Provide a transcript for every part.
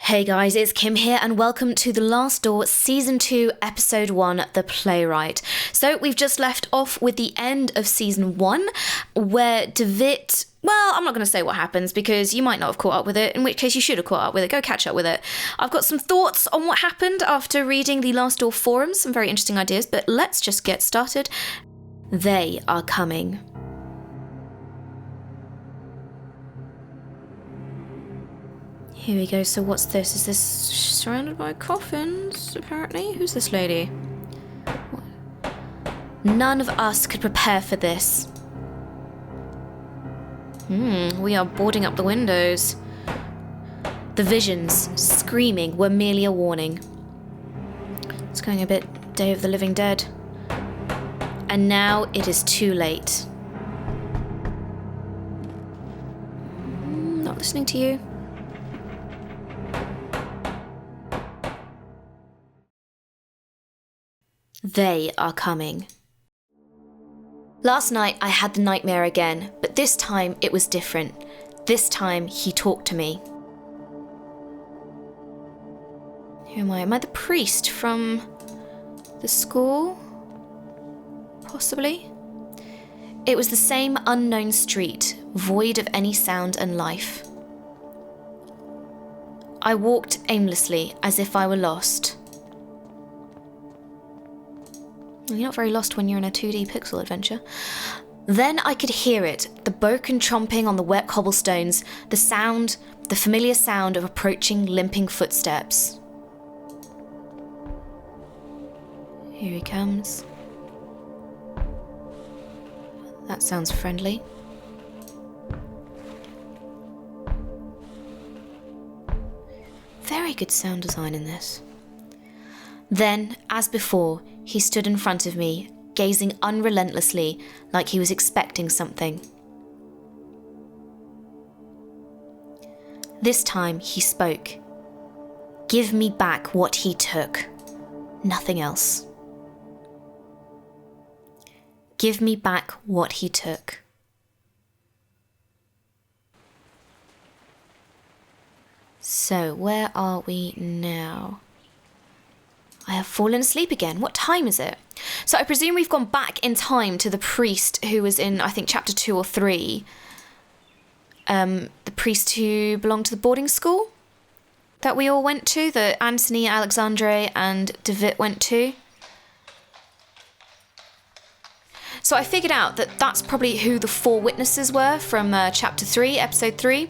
Hey guys, it's Kim here and welcome to The Last Door Season 2, Episode 1, The Playwright. So we've just left off with the end of Season 1 where David... Well, I'm not going to say what happens because you might not have caught up with it, in which case you should have caught up with it. Go catch up with it. I've got some thoughts on what happened after reading the Last Door forums, some very interesting ideas, but let's just get started. They are coming. Here we go, so what's this? Is this surrounded by coffins, apparently? Who's this lady? What? None of us could prepare for this. We are boarding up the windows. The visions, screaming, were merely a warning. It's going a bit Day of the Living Dead. And now it is too late. Not listening to you. They are coming. Last night I had the nightmare again, but this time it was different. This time he talked to me. Who am I? Am I the priest from the school? Possibly. It was the same unknown street, void of any sound and life. I walked aimlessly, as if I were lost. You're not very lost when you're in a 2D pixel adventure. Then I could hear it, the broken tromping on the wet cobblestones, the familiar sound of approaching, limping footsteps. Here he comes. That sounds friendly. Very good sound design in this. Then, as before, he stood in front of me, gazing unrelentlessly, like he was expecting something. This time he spoke. Give me back what he took. Nothing else. Give me back what he took. So, where are we now? I have fallen asleep again. What time is it? So I presume we've gone back in time to the priest who was in, I think, chapter 2 or 3. The priest who belonged to the boarding school that we all went to, that Anthony, Alexandre and David went to. So I figured out that that's probably who the 4 witnesses were from chapter 3, episode 3.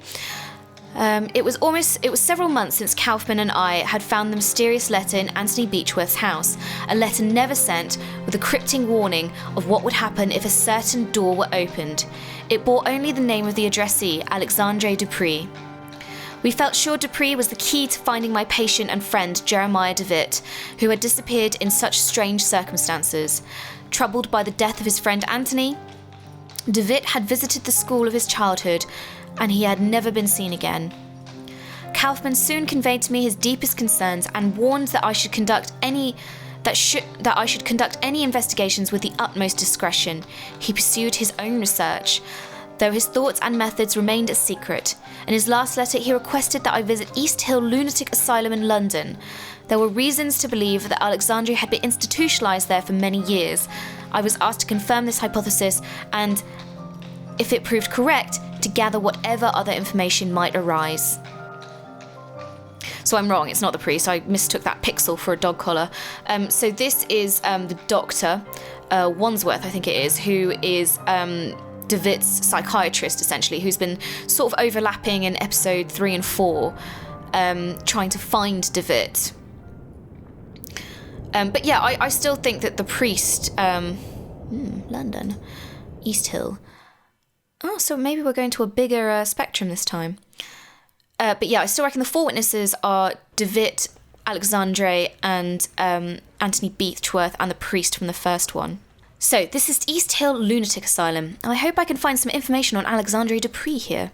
It was several months since Kaufman and I had found the mysterious letter in Anthony Beechworth's house, a letter never sent, with a cryptic warning of what would happen if a certain door were opened. It bore only the name of the addressee, Alexandre Dupree. We felt sure Dupree was the key to finding my patient and friend Jeremiah David, who had disappeared in such strange circumstances. Troubled by the death of his friend Anthony, David had visited the school of his childhood, and he had never been seen again. Kaufman soon conveyed to me his deepest concerns and warned that I should conduct any investigations with the utmost discretion. He pursued his own research, though his thoughts and methods remained a secret. In his last letter, he requested that I visit East Hill Lunatic Asylum in London. There were reasons to believe that Alexandria had been institutionalized there for many years. I was asked to confirm this hypothesis and, if it proved correct, to gather whatever other information might arise. So I'm wrong, it's not the priest. I mistook that pixel for a dog collar. So this is the doctor, Wandsworth, I think it is, who is David's psychiatrist, essentially, who's been sort of overlapping in episode 3 and 4, trying to find David. But yeah, I still think that the priest... London. East Hill. Oh, so maybe we're going to a bigger spectrum this time. But yeah, I still reckon the 4 witnesses are David, Alexandre, and Anthony Beechworth, and the priest from the first one. So, this is East Hill Lunatic Asylum. I hope I can find some information on Alexandre Dupree here.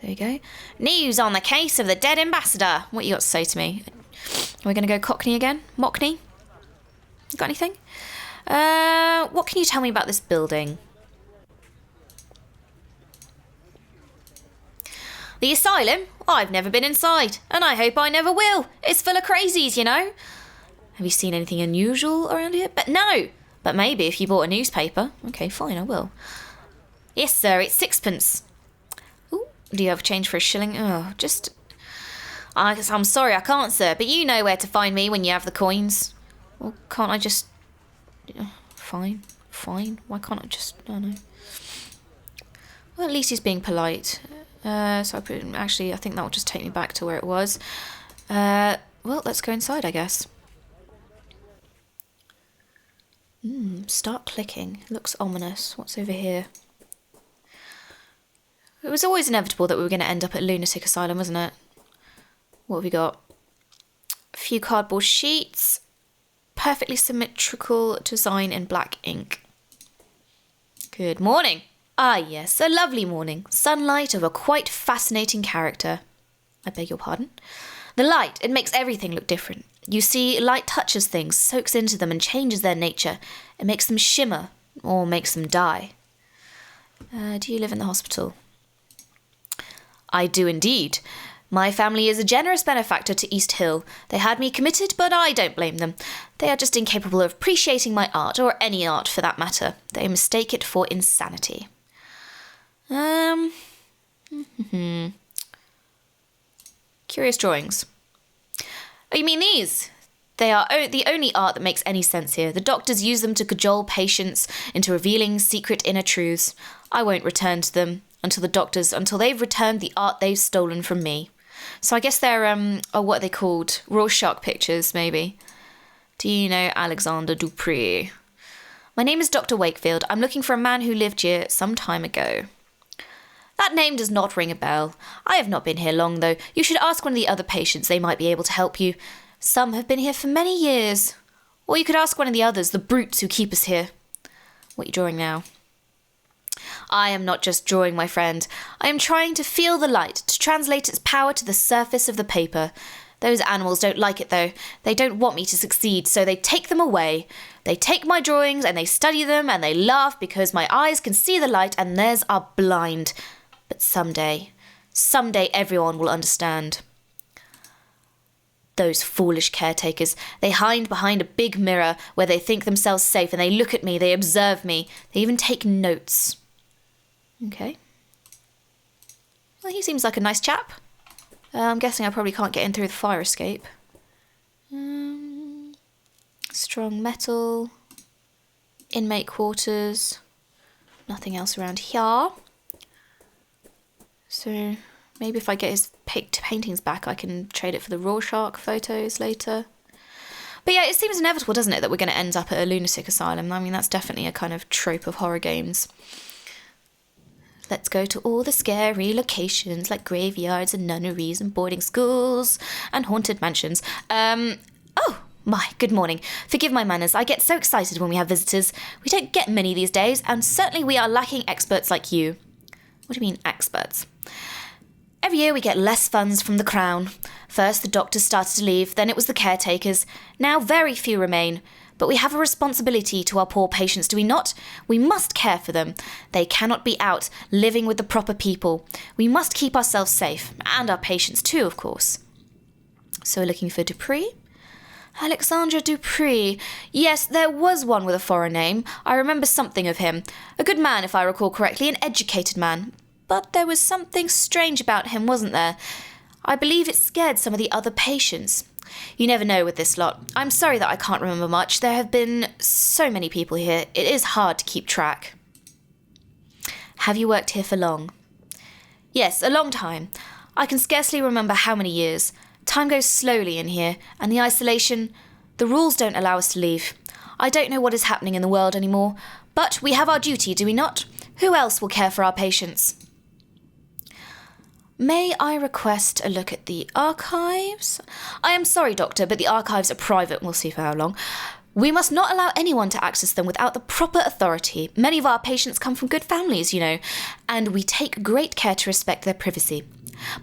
There you go. News on the case of the dead ambassador. What you got to say to me? Are we going to go Cockney again? Mockney? You got anything? What can you tell me about this building? The asylum? I've never been inside, and I hope I never will. It's full of crazies, you know. Have you seen anything unusual around here? But no. But maybe if you bought a newspaper. Okay, fine, I will. Yes, sir, it's sixpence. Ooh, do you have change for a shilling? Oh, just... I'm sorry, I can't, sir, but you know where to find me when you have the coins. Well, can't I just... Fine. Why can't I just... I don't know. Well, at least he's being polite. Actually, I think that will just take me back to where it was. Well, let's go inside, I guess. Start clicking. Looks ominous. What's over here? It was always inevitable that we were going to end up at a lunatic asylum, wasn't it? What have we got? A few cardboard sheets. Perfectly symmetrical design in black ink. Good morning. Ah, yes, a lovely morning. Sunlight of a quite fascinating character. I beg your pardon? The light, it makes everything look different. You see, light touches things, soaks into them and changes their nature. It makes them shimmer, or makes them die. Do you live in the hospital? I do indeed. My family is a generous benefactor to East Hill. They had me committed, but I don't blame them. They are just incapable of appreciating my art, or any art for that matter. They mistake it for insanity. Curious drawings. Oh, you mean these? They are the only art that makes any sense here. The doctors use them to cajole patients into revealing secret inner truths. I won't return to them until they've returned the art they've stolen from me. So I guess they're, what are they called? Rorschach pictures, maybe. Do you know Alexander Dupree? My name is Dr. Wakefield. I'm looking for a man who lived here some time ago. That name does not ring a bell. I have not been here long, though. You should ask one of the other patients. They might be able to help you. Some have been here for many years. Or you could ask one of the others, the brutes who keep us here. What are you drawing now? I am not just drawing, my friend. I am trying to feel the light, to translate its power to the surface of the paper. Those animals don't like it, though. They don't want me to succeed, so they take them away. They take my drawings and they study them and they laugh because my eyes can see the light and theirs are blind. But someday everyone will understand. Those foolish caretakers, they hide behind a big mirror where they think themselves safe and they look at me, they observe me, they even take notes. Okay. Well, he seems like a nice chap. I'm guessing I probably can't get in through the fire escape. Strong metal. Inmate quarters. Nothing else around here. So maybe if I get his paintings back, I can trade it for the Rorschach photos later. But yeah, it seems inevitable, doesn't it, that we're going to end up at a lunatic asylum. I mean, that's definitely a kind of trope of horror games. Let's go to all the scary locations like graveyards and nunneries and boarding schools and haunted mansions. Oh, my, good morning. Forgive my manners. I get so excited when we have visitors. We don't get many these days, and certainly we are lacking experts like you. What do you mean, experts? Every year we get less funds from the Crown. First the doctors started to leave, then it was the caretakers. Now very few remain. But we have a responsibility to our poor patients, do we not? We must care for them. They cannot be out, living with the proper people. We must keep ourselves safe, and our patients too, of course. So we're looking for Dupree? Alexandre Dupree. Yes, there was one with a foreign name. I remember something of him. A good man, if I recall correctly, an educated man. But there was something strange about him, wasn't there? I believe it scared some of the other patients. You never know with this lot. I'm sorry that I can't remember much. There have been so many people here. It is hard to keep track. Have you worked here for long? Yes, a long time. I can scarcely remember how many years. Time goes slowly in here, and the isolation, the rules don't allow us to leave. I don't know what is happening in the world anymore, but we have our duty, do we not? Who else will care for our patients? May I request a look at the archives? I am sorry, Doctor, but the archives are private. We'll see for how long. We must not allow anyone to access them without the proper authority. Many of our patients come from good families, you know, and we take great care to respect their privacy.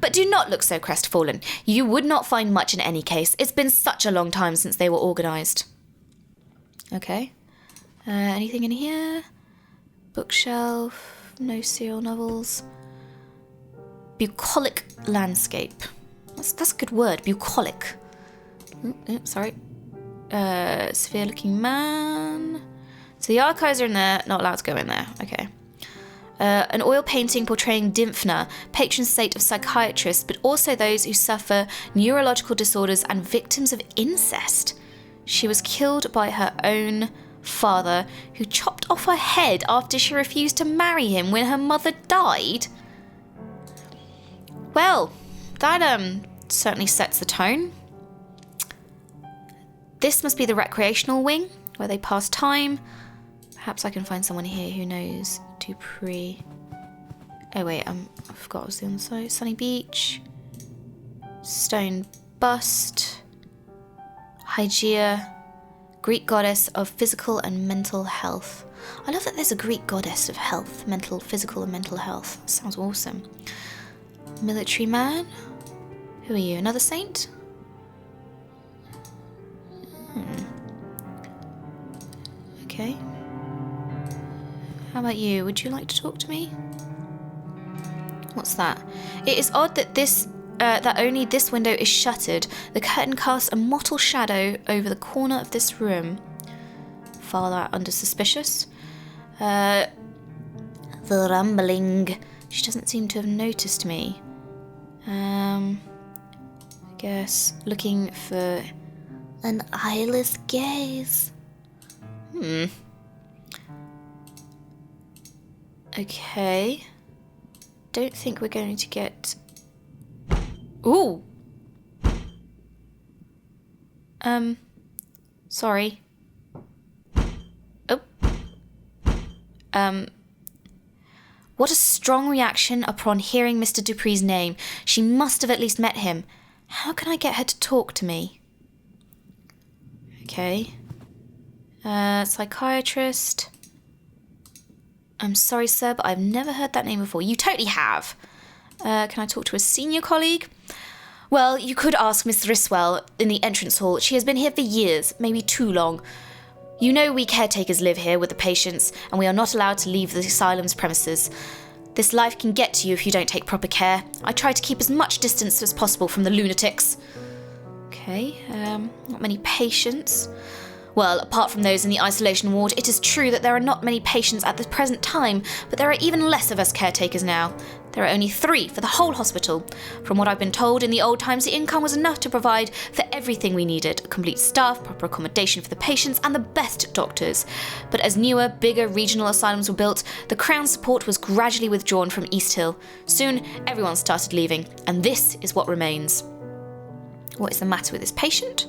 But do not look so crestfallen. You would not find much in any case. It's been such a long time since they were organised. Okay. Anything in here? Bookshelf. No serial novels. bucolic landscape. That's a good word, bucolic. Sorry. Severe-looking man. So the archives are in there, not allowed to go in there. Okay. An oil painting portraying Dymphna, patron saint of psychiatrists, but also those who suffer neurological disorders and victims of incest. She was killed by her own father, who chopped off her head after she refused to marry him when her mother died. Well, that certainly sets the tone. This must be the recreational wing, where they pass time. Perhaps I can find someone here who knows Dupree. Oh wait, I forgot what was the other side. Sunny Beach. Stone Bust. Hygeia. Greek goddess of physical and mental health. I love that there's a Greek goddess of health, physical and mental health. That sounds awesome. Military man. Who are you? Another saint? Okay. How about you? Would you like to talk to me? What's that? It is odd that that only this window is shuttered. The curtain casts a mottled shadow over the corner of this room. File that under suspicious. The rumbling. She doesn't seem to have noticed me. I guess looking for an eyeless gaze. Okay. Don't think we're going to get... Ooh! Sorry. Oh. What a strong reaction upon hearing Mr. Dupree's name. She must have at least met him. How can I get her to talk to me? Okay. Psychiatrist. I'm sorry, sir, but I've never heard that name before. You totally have. Can I talk to a senior colleague? Well, you could ask Miss Riswell in the entrance hall. She has been here for years, maybe too long. You know we caretakers live here with the patients, and we are not allowed to leave the asylum's premises. This life can get to you if you don't take proper care. I try to keep as much distance as possible from the lunatics. Okay, not many patients. Well, apart from those in the isolation ward, it is true that there are not many patients at the present time, but there are even less of us caretakers now. There are only 3 for the whole hospital. From what I've been told, in the old times the income was enough to provide for everything we needed, a complete staff, proper accommodation for the patients, and the best doctors. But as newer, bigger regional asylums were built, the Crown's support was gradually withdrawn from East Hill. Soon, everyone started leaving, and this is what remains. What is the matter with this patient?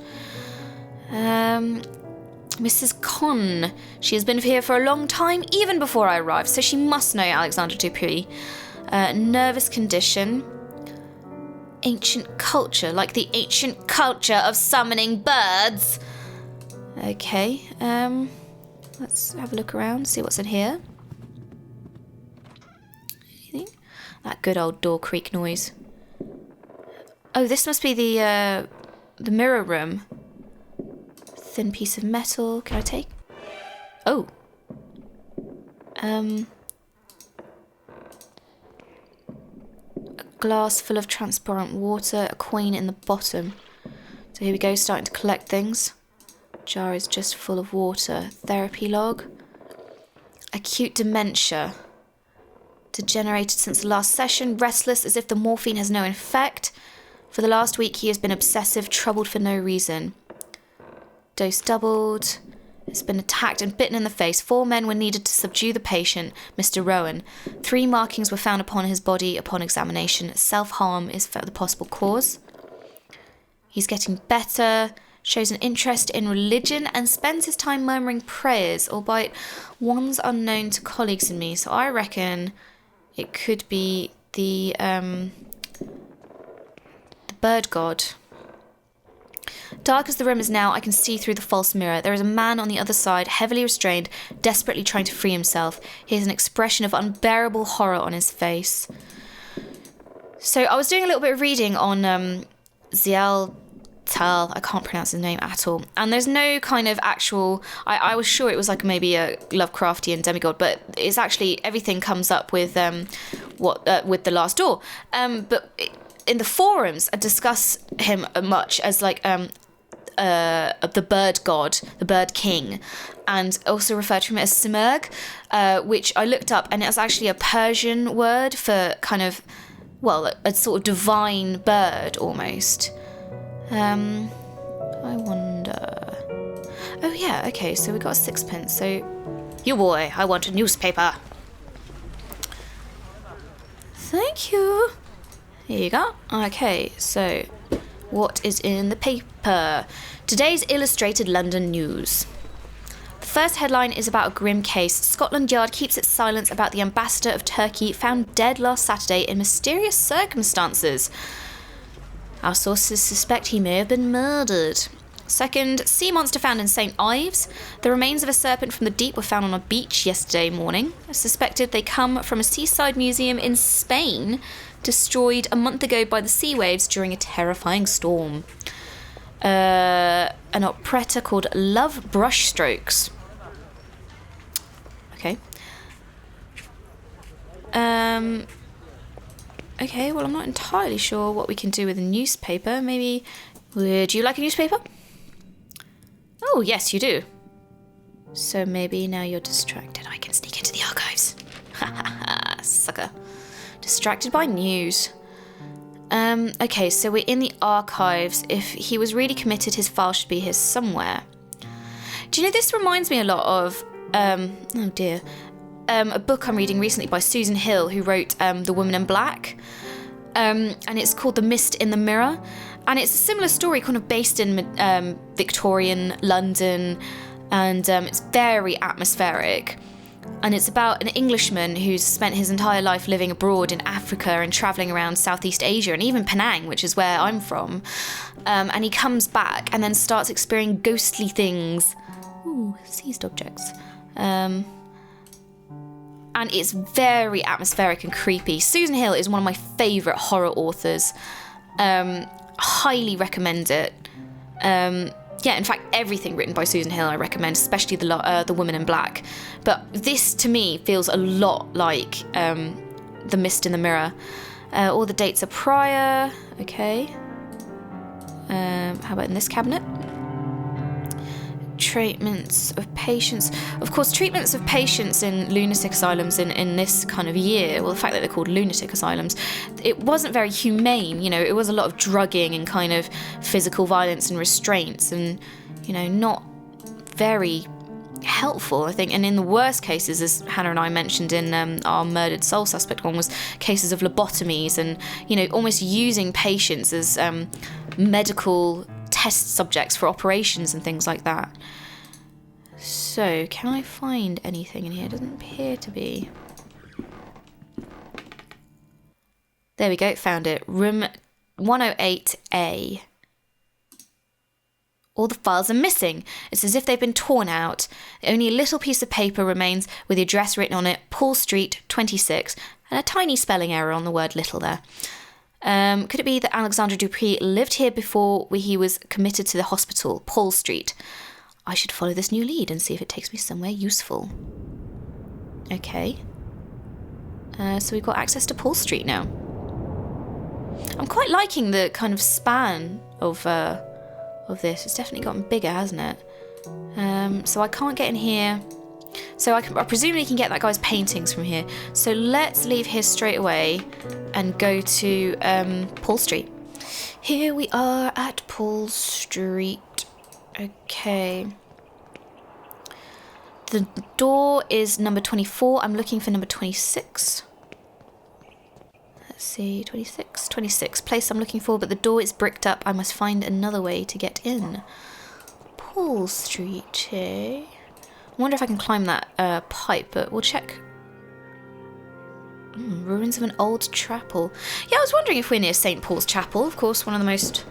Mrs. Conn. She has been here for a long time, even before I arrived, so she must know Alexander Dupree. Nervous condition. Ancient culture, like the ancient culture of summoning birds. Okay, let's have a look around, see what's in here. Anything? That good old door creak noise. Oh, this must be the mirror room. Thin piece of metal. Can I take? Oh. A glass full of transparent water, a coin in the bottom. So here we go, starting to collect things. Jar is just full of water. Therapy log. Acute dementia. Degenerated since the last session. Restless as if the morphine has no effect. For the last week he has been obsessive, troubled for no reason. Dose doubled. Has been attacked and bitten in the face. 4 men were needed to subdue the patient, Mr. Rowan. 3 markings were found upon his body upon examination. Self-harm is the possible cause. He's getting better, shows an interest in religion, and spends his time murmuring prayers, albeit one's unknown to colleagues and me. So I reckon it could be the bird god. Dark as the room is now, I can see through the false mirror. There is a man on the other side, heavily restrained, desperately trying to free himself. He has an expression of unbearable horror on his face. So I was doing a little bit of reading on Zial Tal. I can't pronounce his name at all. And there's no kind of actual... I was sure it was like maybe a Lovecraftian demigod, but it's actually... Everything comes up with with The Last Door. But in the forums, I discuss him much as like the bird god, the bird king, and also refer to him as Simurg, which I looked up, and it's actually a Persian word for kind of, well, a sort of divine bird almost. I wonder... Oh yeah, okay, so we got a sixpence, so... You boy, I want a newspaper. Thank you. Here you go. Okay, so what is in the paper? Today's Illustrated London News. The first headline is about a grim case. Scotland Yard keeps its silence about the ambassador of Turkey found dead last Saturday in mysterious circumstances. Our sources suspect he may have been murdered. Second, sea monster found in St. Ives. The remains of a serpent from the deep were found on a beach yesterday morning. Suspected they come from a seaside museum in Spain, destroyed a month ago by the sea waves during a terrifying storm. An operetta called Love Brushstrokes. Okay. Okay, well, I'm not entirely sure what we can do with a newspaper. Maybe... Would you like a newspaper? Oh, yes, you do. So maybe now you're distracted. I can sneak into the archives. Ha ha ha, sucker. Distracted by news. Okay, so we're in the archives. If he was really committed, his file should be here somewhere. Do you know, this reminds me a lot of... oh dear. A book I'm reading recently by Susan Hill, who wrote The Woman in Black. And it's called The Mist in the Mirror. And it's a similar story, kind of based in Victorian London. And it's very atmospheric. And it's about an Englishman who's spent his entire life living abroad in Africa and travelling around Southeast Asia and even Penang, which is where I'm from. And he comes back and then starts experiencing ghostly things. Ooh, seized objects. And it's very atmospheric and creepy. Susan Hill is one of my favourite horror authors. Highly recommend it. Yeah, in fact, everything written by Susan Hill I recommend, especially The Woman in Black. But this, to me, feels a lot like The Mist in the Mirror. All the dates are prior. Okay. How about in this cabinet? Treatments of patients. Of course, treatments of patients in lunatic asylums in this kind of year, well, the fact that they're called lunatic asylums, it wasn't very humane. You know, it was a lot of drugging and kind of physical violence and restraints and, you know, not very helpful, I think. And in the worst cases, as Hannah and I mentioned in our Murdered Soul Suspect one, was cases of lobotomies and, you know, almost using patients as medical test subjects for operations and things like that. So, can I find anything in here? It doesn't appear to be. There we go, found it. Room 108A. All the files are missing. It's as if they've been torn out. Only a little piece of paper remains with the address written on it, Paul Street, 26, and a tiny spelling error on the word little there. Could it be that Alexandre Dupree lived here before he was committed to the hospital, Paul Street? I should follow this new lead and see if it takes me somewhere useful. Okay. So we've got access to Paul Street now. I'm quite liking the kind of span of this. It's definitely gotten bigger, hasn't it? So I can't get in here. So I presumably can get that guy's paintings from here. So let's leave here straight away and go to Paul Street. Here we are at Paul Street. Okay. The door is number 24. I'm looking for number 26. Let's see, 26. Place I'm looking for, but the door is bricked up. I must find another way to get in. Paul Street, eh? I wonder if I can climb that pipe, but we'll check. Ruins of an old chapel. Yeah, I was wondering if we're near St. Paul's Chapel, of course, one of the most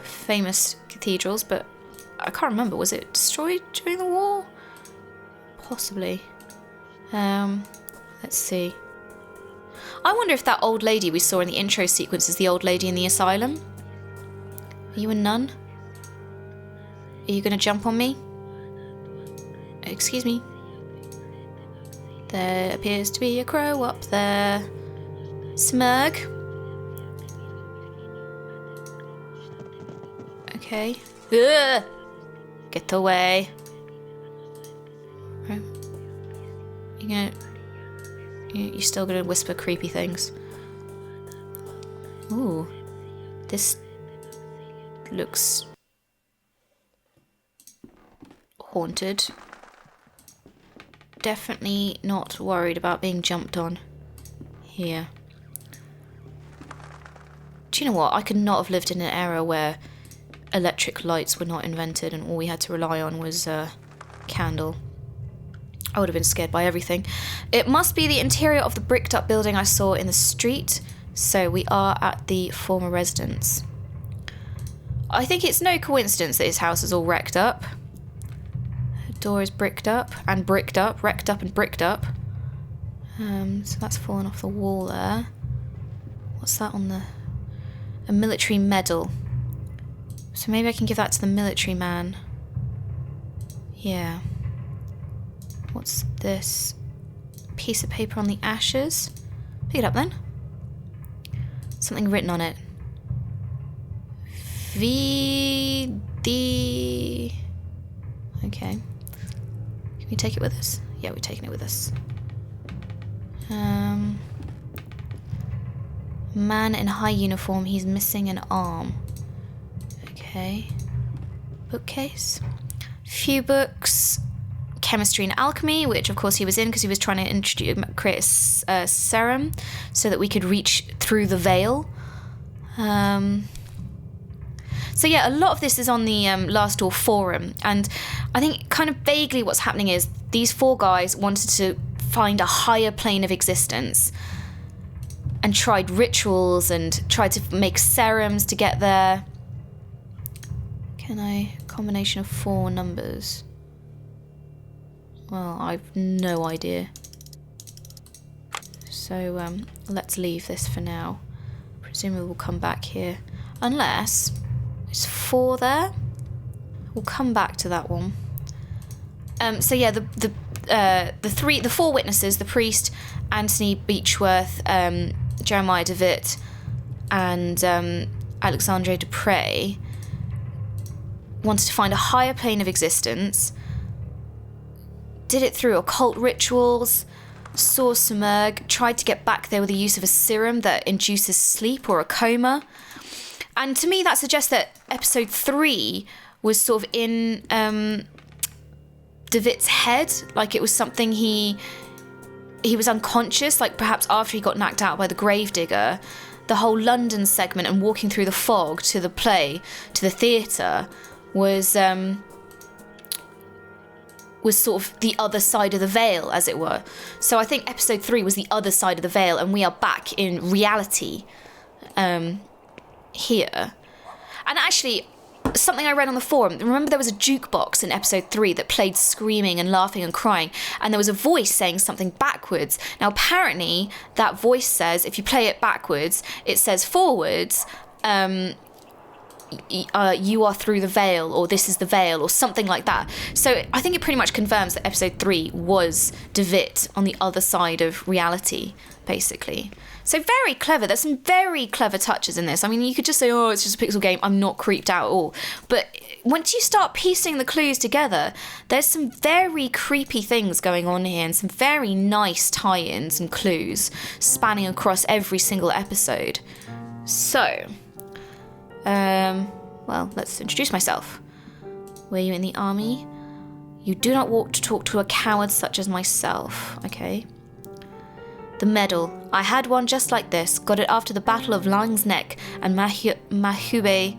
famous cathedrals, but I can't remember. Was it destroyed during the war? Possibly. Let's see. I wonder if that old lady we saw in the intro sequence is the old lady in the asylum. Are you a nun? Are you gonna jump on me? Excuse me. There appears to be a crow up there. Smurg. Okay. Ugh! Get away. Right. You're still gonna whisper creepy things. Ooh. This looks haunted. Definitely not worried about being jumped on here. Do you know what? I could not have lived in an era where electric lights were not invented and all we had to rely on was a candle. I would have been scared by everything. It must be the interior of the bricked up building I saw in the street. So we are at the former residence. I think it's no coincidence that his house is all wrecked up. The door is bricked up and bricked up, wrecked up and bricked up. So that's fallen off the wall there. What's that on the... A military medal. So maybe I can give that to the military man. Yeah. What's this? Piece of paper on the ashes. Pick it up then. Something written on it. VD. Okay. Can we take it with us? Yeah, we're taking it with us. Man in high uniform, he's missing an arm. Okay. Bookcase. Few books. Chemistry and alchemy, which of course he was in because he was trying to create a serum so that we could reach through the veil. So yeah, a lot of this is on the Last Door forum, and I think kind of vaguely what's happening is these four guys wanted to find a higher plane of existence and tried rituals and tried to make serums to get there. Can I... combination of 4 numbers? Well, I've no idea. So, let's leave this for now. Presumably we'll come back here. Unless... Is 4 there? We'll come back to that one. So yeah, the 4 witnesses, the priest, Anthony Beechworth, Jeremiah DeWitt, and Alexandre Dupre, wanted to find a higher plane of existence, did it through occult rituals, saw Sumerg, tried to get back there with the use of a serum that induces sleep or a coma. And to me, that suggests that episode 3 was sort of in DeWitt's head, like it was something he was unconscious, like perhaps after he got knocked out by the gravedigger, the whole London segment and walking through the fog to the play, to the theatre, was sort of the other side of the veil, as it were. So I think episode 3 was the other side of the veil, and we are back in reality here. And actually, something I read on the forum, remember there was a jukebox in episode 3 that played screaming and laughing and crying, and there was a voice saying something backwards. Now apparently that voice says, if you play it backwards, it says forwards, you are through the veil, or this is the veil, or something like that. So I think it pretty much confirms that episode 3 was DeWitt on the other side of reality, basically. So very clever. There's some very clever touches in this. I mean, you could just say, oh, it's just a pixel game. I'm not creeped out at all. But once you start piecing the clues together, there's some very creepy things going on here and some very nice tie-ins and clues spanning across every single episode. So, well, let's introduce myself. Were you in the army? You do not want to talk to a coward such as myself, okay? The medal. I had one just like this. Got it after the Battle of Laing's Neck and Mahube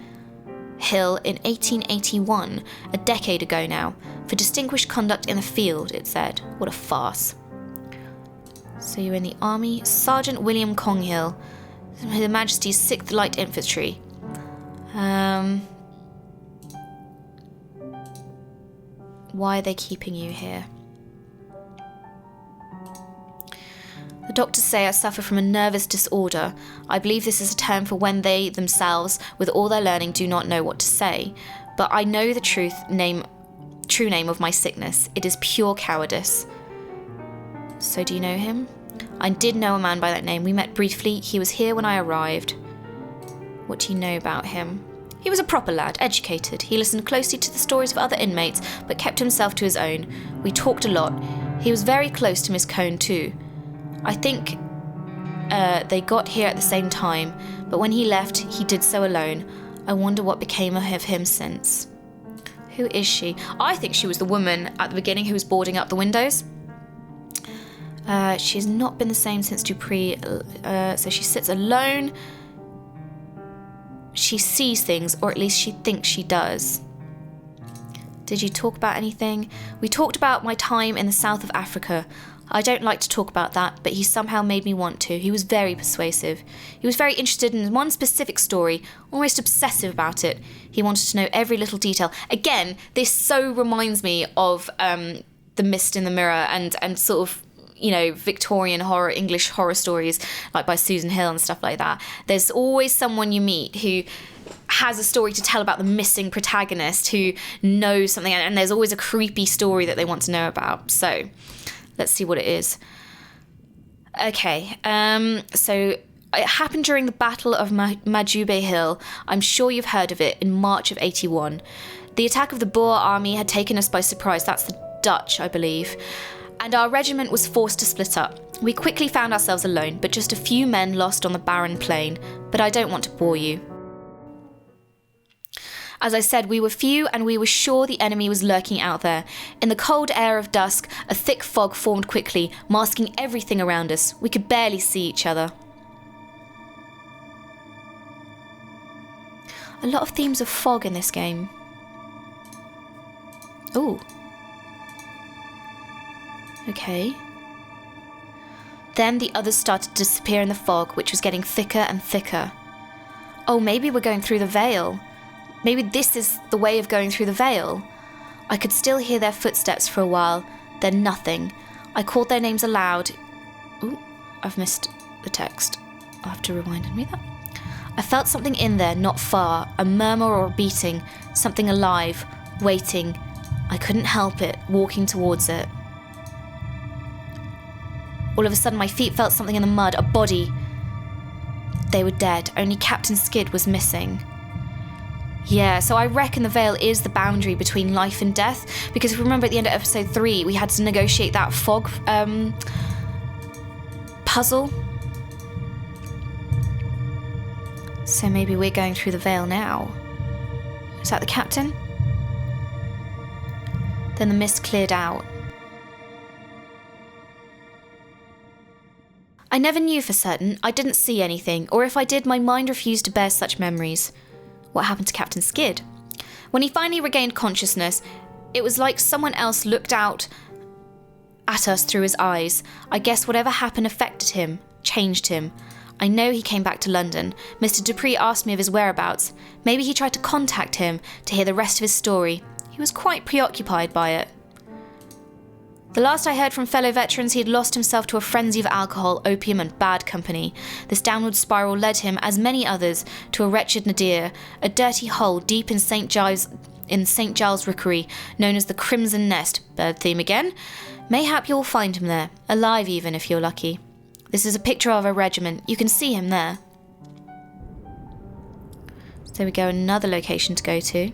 Hill in 1881, a decade ago now, for distinguished conduct in the field, it said. What a farce. So you're in the army. Sergeant William Conghill, Her Majesty's 6th Light Infantry. Why are they keeping you here? The doctors say I suffer from a nervous disorder. I believe this is a term for when they themselves, with all their learning, do not know what to say. But I know the true name of my sickness. It is pure cowardice. So do you know him? I did know a man by that name. We met briefly. He was here when I arrived. What do you know about him? He was a proper lad, educated. He listened closely to the stories of other inmates, but kept himself to his own. We talked a lot. He was very close to Miss Cone too. I think they got here at the same time, but when he left, he did so alone. I wonder what became of him since. Who is she? I think she was the woman at the beginning who was boarding up the windows. She's not been the same since Dupree, so she sits alone. She sees things, or at least she thinks she does. Did you talk about anything? We talked about my time in the south of Africa. I don't like to talk about that, but he somehow made me want to. He was very persuasive. He was very interested in one specific story, almost obsessive about it. He wanted to know every little detail. Again, this so reminds me of The Mist in the Mirror and sort of, you know, Victorian horror, English horror stories like by Susan Hill and stuff like that. There's always someone you meet who has a story to tell about the missing protagonist who knows something, and there's always a creepy story that they want to know about. So let's see what it is. Okay, so it happened during the Battle of Majube Hill. I'm sure you've heard of it, in March of 81. The attack of the Boer army had taken us by surprise. That's the Dutch, I believe. And our regiment was forced to split up. We quickly found ourselves alone, but just a few men lost on the barren plain. But I don't want to bore you. As I said, we were few and we were sure the enemy was lurking out there. In the cold air of dusk, a thick fog formed quickly, masking everything around us. We could barely see each other. A lot of themes of fog in this game. Ooh. Okay. Then the others started to disappear in the fog, which was getting thicker and thicker. Oh, maybe we're going through the veil. Maybe this is the way of going through the veil. I could still hear their footsteps for a while, then nothing. I called their names aloud. Ooh, I've missed the text. I'll have to rewind and read that. I felt something in there, not far, a murmur or a beating, something alive, waiting. I couldn't help it, walking towards it. All of a sudden my feet felt something in the mud, a body. They were dead, only Captain Skid was missing. Yeah, so I reckon the veil is the boundary between life and death, because if you remember at the end of episode 3, we had to negotiate that fog puzzle. So maybe we're going through the veil now. Is that the captain? Then the mist cleared out. I never knew for certain. I didn't see anything, or if I did, my mind refused to bear such memories. What happened to Captain Skid? When he finally regained consciousness, it was like someone else looked out at us through his eyes. I guess whatever happened affected him, changed him. I know he came back to London. Mr. Dupree asked me of his whereabouts. Maybe he tried to contact him to hear the rest of his story. He was quite preoccupied by it. The last I heard from fellow veterans, he had lost himself to a frenzy of alcohol, opium and bad company. This downward spiral led him, as many others, to a wretched nadir, a dirty hole deep in St. Giles Rookery, known as the Crimson Nest. Bird theme again. Mayhap you'll find him there, alive even if you're lucky. This is a picture of a regiment. You can see him there. So we go another location to go to.